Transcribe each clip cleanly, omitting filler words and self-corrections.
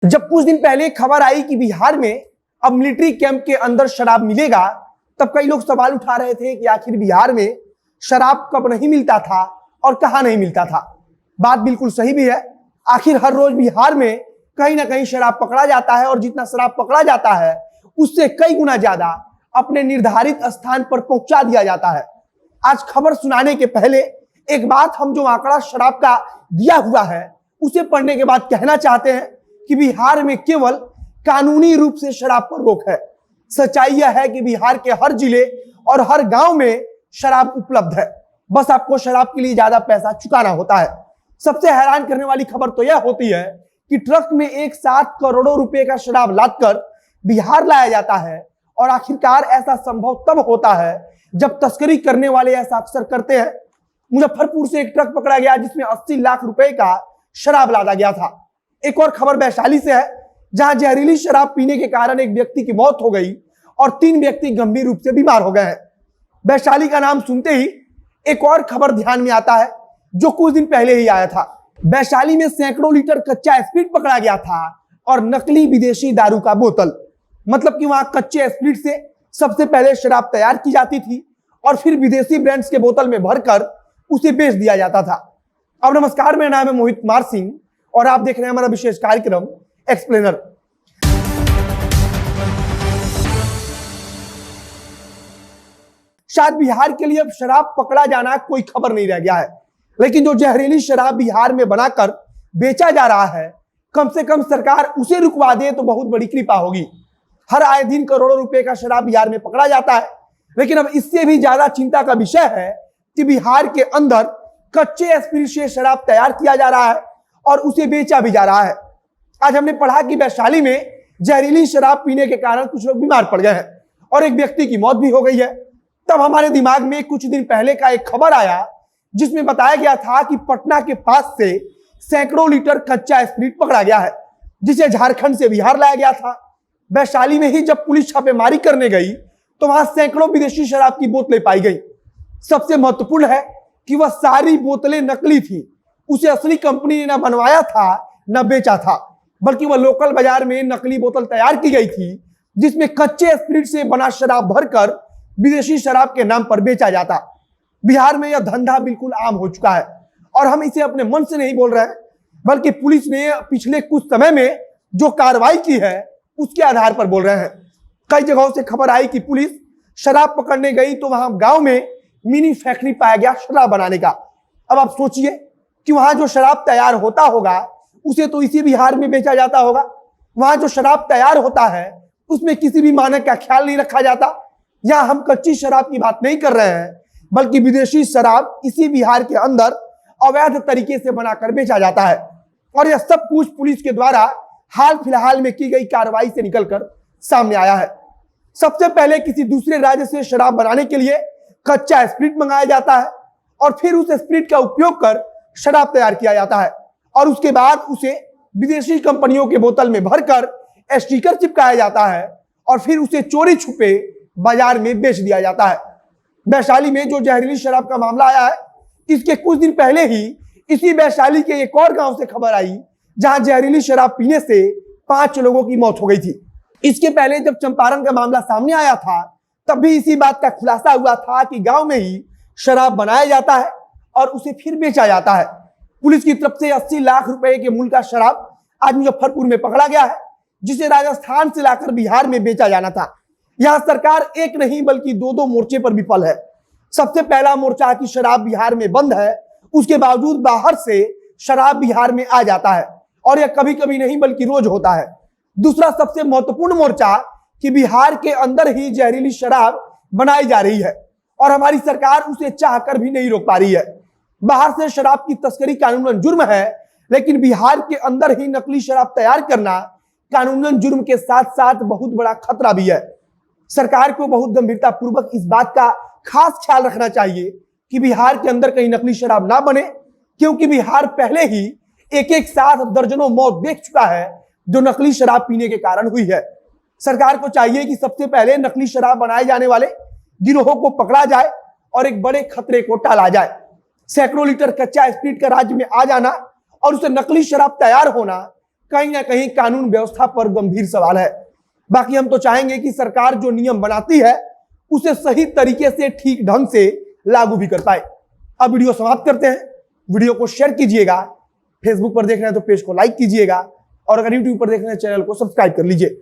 जब कुछ दिन पहले खबर आई कि बिहार में अब मिलिट्री कैंप के अंदर शराब मिलेगा, तब कई लोग सवाल उठा रहे थे कि आखिर बिहार में शराब कब नहीं मिलता था और कहां नहीं मिलता था। बात बिल्कुल सही भी है। आखिर हर रोज बिहार में कहीं ना कहीं शराब पकड़ा जाता है और जितना शराब पकड़ा जाता है उससे कई गुना ज्यादा अपने निर्धारित स्थान पर पहुंचा दिया जाता है। आज खबर सुनाने के पहले एक बात हम जो आंकड़ा शराब का दिया हुआ है उसे पढ़ने के बाद कहना चाहते हैं कि बिहार में केवल कानूनी रूप से शराब पर रोक है। सच्चाई यह है कि बिहार के हर जिले और हर गांव में शराब उपलब्ध है, बस आपको शराब के लिए ज्यादा पैसा चुकाना होता है। सबसे हैरान करने वाली खबर तो यह होती है कि ट्रक में एक साथ करोड़ों रुपए का शराब लादकर बिहार लाया जाता है, और आखिरकार ऐसा संभव तब होता है जब तस्करी करने वाले ऐसा अक्सर करते हैं। मुजफ्फरपुर से एक ट्रक पकड़ा गया जिसमें 80 लाख रुपए का शराब लादा गया था। एक और खबर वैशाली से है, जहां जहरीली शराब पीने के कारण एक व्यक्ति की मौत हो गई और 3 व्यक्ति गंभीर रूप से बीमार हो गए हैं। वैशाली का नाम सुनते ही एक और खबर ध्यान में आता है जो कुछ दिन पहले ही आया था। वैशाली में सैकड़ों लीटर कच्चा स्प्रिट पकड़ा गया था और नकली विदेशी दारू का बोतल। मतलब कि वहां कच्चे स्प्रिट से सबसे पहले शराब तैयार की जाती थी और फिर विदेशी ब्रांड्स के बोतल में भरकर उसे बेच दिया जाता था। अब नमस्कार, मेरा नाम है मोहित कुमार सिंह और आप देख रहे हैं हमारा विशेष कार्यक्रम एक्सप्लेनर। शायद बिहार के लिए अब शराब पकड़ा जाना कोई खबर नहीं रह गया है, लेकिन जो जहरीली शराब बिहार में बनाकर बेचा जा रहा है, कम से कम सरकार उसे रुकवा दे तो बहुत बड़ी कृपा होगी। हर आए दिन करोड़ों रुपए का शराब बिहार में पकड़ा जाता है, लेकिन अब इससे भी ज्यादा चिंता का विषय है कि बिहार के अंदर कच्चे स्पिरिट से शराब तैयार किया जा रहा है और उसे बेचा भी जा रहा है। आज हमने पढ़ा कि वैशाली में जहरीली शराब पीने के कारण कुछ लोग बीमार पड़ गए हैं और एक व्यक्ति की मौत भी हो गई है। तब हमारे दिमाग में कुछ दिन पहले का एक खबर आया जिसमें बताया गया था कि पटना के पास से सैकड़ों लीटर कच्चा स्पिरिट पकड़ा गया है, जिसे झारखंड से बिहार लाया गया था। वैशाली में ही जब पुलिस छापेमारी करने गई तो वहां सैकड़ों विदेशी शराब की बोतलें पाई गई। सबसे महत्वपूर्ण है कि वह सारी बोतलें नकली थी। उसे असली कंपनी ने न बनवाया था न बेचा था, बल्कि वह लोकल बाजार में नकली बोतल तैयार की गई थी जिसमें कच्चे स्पिरिट से बना शराब भरकर विदेशी शराब के नाम पर बेचा जाता। बिहार में यह धंधा बिल्कुल आम हो चुका है और हम इसे अपने मन से नहीं बोल रहे हैं, बल्कि पुलिस ने पिछले कुछ समय में जो कार्रवाई की है उसके आधार पर बोल रहे हैं। कई जगहों से खबर आई कि पुलिस शराब पकड़ने गई तो वहां गांव में मिनी फैक्ट्री पाया गया शराब बनाने का। अब आप सोचिए कि वहां जो शराब तैयार होता होगा उसे तो इसी बिहार में बेचा जाता होगा। वहां जो शराब तैयार होता है उसमें किसी भी मानक का ख्याल नहीं रखा जाता। यहां हम कच्ची शराब की बात नहीं कर रहे हैं, बल्कि विदेशी शराब इसी बिहार के अंदर अवैध तरीके से बनाकर बेचा जाता है। और यह सब कुछ पुलिस के द्वारा हाल फिलहाल में की गई कार्रवाई से निकलकर सामने आया है। सबसे पहले किसी दूसरे राज्य से शराब बनाने के लिए कच्चा स्पिरिट मंगाया जाता है और फिर उस स्पिरिट का उपयोग कर शराब तैयार किया जाता है और उसके बाद उसे विदेशी कंपनियों के बोतल में भरकर स्टिकर चिपकाया जाता है और फिर उसे चोरी छुपे बाजार में बेच दिया जाता है। वैशाली में जो जहरीली शराब का मामला आया है, इसके कुछ दिन पहले ही इसी वैशाली के एक और गांव से खबर आई जहां जहरीली शराब पीने से 5 लोगों की मौत हो गई थी। इसके पहले जब चंपारण का मामला सामने आया था तब भी इसी बात का खुलासा हुआ था कि गांव में ही शराब बनाया जाता है और उसे फिर बेचा जाता है। पुलिस की तरफ से 80 लाख रुपए के मूल्य का शराब आज मुजफ्फरपुर में पकड़ा गया है, जिसे राजस्थान से लाकर बिहार में बेचा जाना था। यहां सरकार एक नहीं बल्कि 2 मोर्चे पर विफल है। सबसे पहला मोर्चा कि शराब बिहार में बंद है, उसके बावजूद बाहर से शराब बिहार में आ जाता है और यह कभी कभी नहीं बल्कि रोज होता है। दूसरा सबसे महत्वपूर्ण मोर्चा कि बिहार के अंदर ही जहरीली शराब बनाई जा रही है और हमारी सरकार उसे चाहकर भी नहीं रोक पा रही है। बाहर से शराब की तस्करी कानूनन जुर्म है, लेकिन बिहार के अंदर ही नकली शराब तैयार करना कानूनन जुर्म के साथ साथ बहुत बड़ा खतरा भी है। सरकार को बहुत गंभीरता पूर्वक इस बात का खास ख्याल रखना चाहिए कि बिहार के अंदर कहीं नकली शराब ना बने, क्योंकि बिहार पहले ही एक साथ दर्जनों मौत देख चुका है जो नकली शराब पीने के कारण हुई है। सरकार को चाहिए कि सबसे पहले नकली शराब बनाए जाने वाले गिरोहों को पकड़ा जाए और एक बड़े खतरे को टाला जाए। सैकड़ों लीटर कच्चा स्पिरिट का राज्य में आ जाना और उसे नकली शराब तैयार होना कहीं ना कहीं कानून व्यवस्था पर गंभीर सवाल है। बाकी हम तो चाहेंगे कि सरकार जो नियम बनाती है उसे सही तरीके से ठीक ढंग से लागू भी कर पाए। अब वीडियो समाप्त करते हैं। वीडियो को शेयर कीजिएगा, फेसबुक पर देख रहे हैं तो पेज को लाइक कीजिएगा, और अगर यूट्यूब पर देख रहे हैं चैनल को सब्सक्राइब कर लीजिए।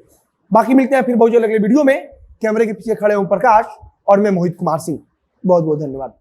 बाकी मिलते हैं फिर बहुत जल्द अगले वीडियो में। कैमरे के पीछे खड़े ओम प्रकाश और मैं मोहित कुमार सिंह। बहुत बहुत धन्यवाद।